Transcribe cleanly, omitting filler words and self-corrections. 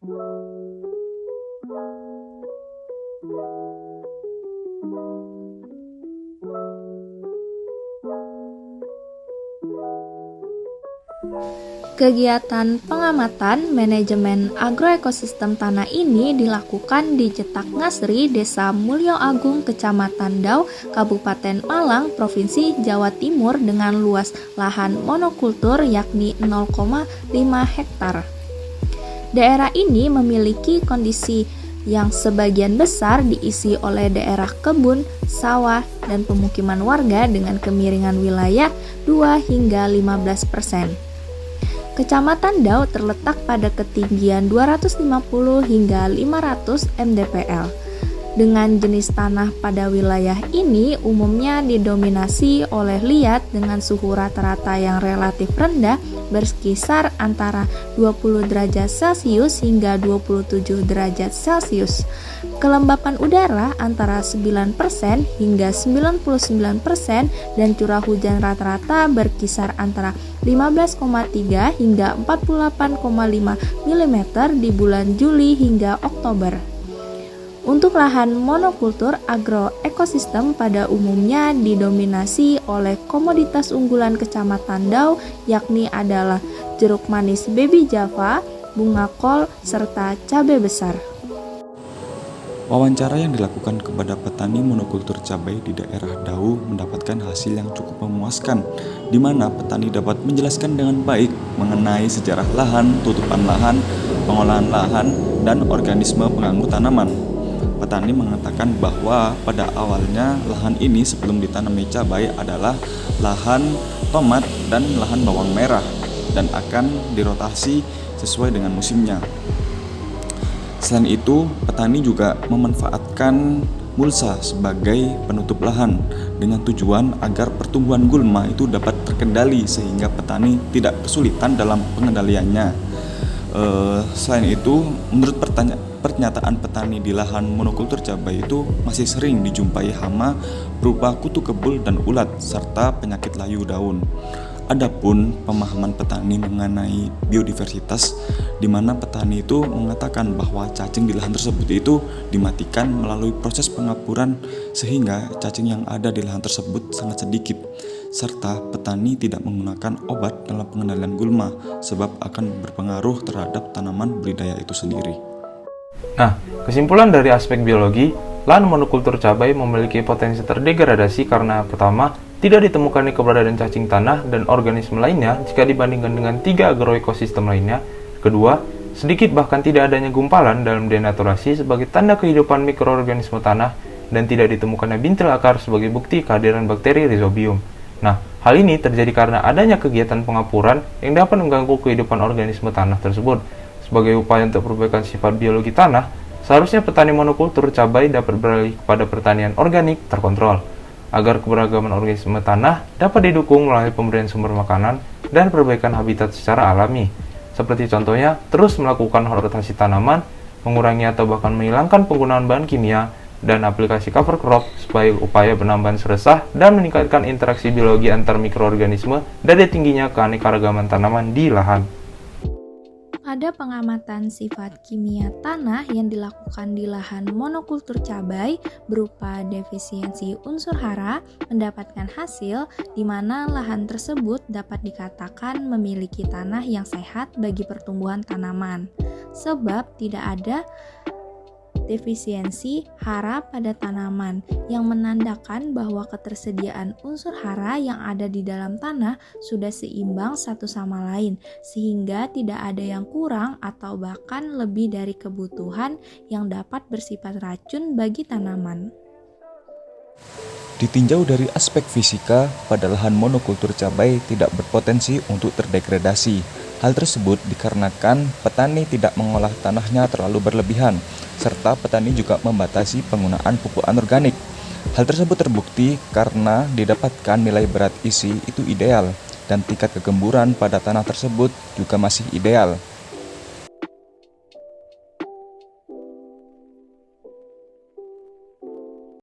Kegiatan pengamatan manajemen agroekosistem tanah ini dilakukan di Cetak Ngasri, Desa Mulyo Agung, Kecamatan Dau, Kabupaten Malang, Provinsi Jawa Timur dengan luas lahan monokultur yakni 0,5 hektar. Daerah ini memiliki kondisi yang sebagian besar diisi oleh daerah kebun, sawah, dan pemukiman warga dengan kemiringan wilayah 2 hingga 15%. Kecamatan Dau terletak pada ketinggian 250 hingga 500 mdpl. Dengan jenis tanah pada wilayah ini umumnya didominasi oleh liat dengan suhu rata-rata yang relatif rendah berkisar antara 20 derajat Celcius hingga 27 derajat Celcius. Kelembapan udara antara 9% hingga 99% dan curah hujan rata-rata berkisar antara 15,3 hingga 48,5 mm di bulan Juli hingga Oktober. Untuk lahan monokultur, agroekosistem pada umumnya didominasi oleh komoditas unggulan Kecamatan Dau, yakni adalah jeruk manis baby Java, bunga kol, serta cabai besar. Wawancara yang dilakukan kepada petani monokultur cabai di daerah Dau mendapatkan hasil yang cukup memuaskan, di mana petani dapat menjelaskan dengan baik mengenai sejarah lahan, tutupan lahan, pengolahan lahan, dan organisme pengganggu tanaman. Petani mengatakan bahwa pada awalnya lahan ini sebelum ditanami cabai adalah lahan tomat dan lahan bawang merah dan akan dirotasi sesuai dengan musimnya. Selain itu, petani juga memanfaatkan mulsa sebagai penutup lahan dengan tujuan agar pertumbuhan gulma itu dapat terkendali sehingga petani tidak kesulitan dalam pengendaliannya. Selain itu, menurut pernyataan petani di lahan monokultur cabai itu masih sering dijumpai hama berupa kutu kebul dan ulat serta penyakit layu daun. Adapun pemahaman petani mengenai biodiversitas, di mana petani itu mengatakan bahwa cacing di lahan tersebut itu dimatikan melalui proses pengapuran sehingga cacing yang ada di lahan tersebut sangat sedikit, serta petani tidak menggunakan obat dalam pengendalian gulma sebab akan berpengaruh terhadap tanaman budidaya itu sendiri. Nah, kesimpulan dari aspek biologi, lahan monokultur cabai memiliki potensi terdegradasi karena pertama, tidak ditemukannya keberadaan cacing tanah dan organisme lainnya jika dibandingkan dengan 3 agroekosistem lainnya. Kedua, sedikit bahkan tidak adanya gumpalan dalam denaturasi sebagai tanda kehidupan mikroorganisme tanah dan tidak ditemukannya bintil akar sebagai bukti kehadiran bakteri rhizobium. Nah, hal ini terjadi karena adanya kegiatan pengapuran yang dapat mengganggu kehidupan organisme tanah tersebut. Sebagai upaya untuk perbaikan sifat biologi tanah, seharusnya petani monokultur cabai dapat beralih kepada pertanian organik terkontrol, agar keberagaman organisme tanah dapat didukung melalui pemberian sumber makanan dan perbaikan habitat secara alami. Seperti contohnya, terus melakukan rotasi tanaman, mengurangi atau bahkan menghilangkan penggunaan bahan kimia, dan aplikasi cover crop sebagai upaya penambahan seresah dan meningkatkan interaksi biologi antar mikroorganisme dari tingginya keanekaragaman tanaman di lahan. Ada pengamatan sifat kimia tanah yang dilakukan di lahan monokultur cabai berupa defisiensi unsur hara mendapatkan hasil di mana lahan tersebut dapat dikatakan memiliki tanah yang sehat bagi pertumbuhan tanaman, sebab tidak ada defisiensi hara pada tanaman yang menandakan bahwa ketersediaan unsur hara yang ada di dalam tanah sudah seimbang satu sama lain sehingga tidak ada yang kurang atau bahkan lebih dari kebutuhan yang dapat bersifat racun bagi tanaman. Ditinjau dari aspek fisika, pada lahan monokultur cabai tidak berpotensi untuk terdegradasi. Hal tersebut dikarenakan petani tidak mengolah tanahnya terlalu berlebihan, serta petani juga membatasi penggunaan pupuk anorganik. Hal tersebut terbukti karena didapatkan nilai berat isi itu ideal, dan tingkat kegemburan pada tanah tersebut juga masih ideal.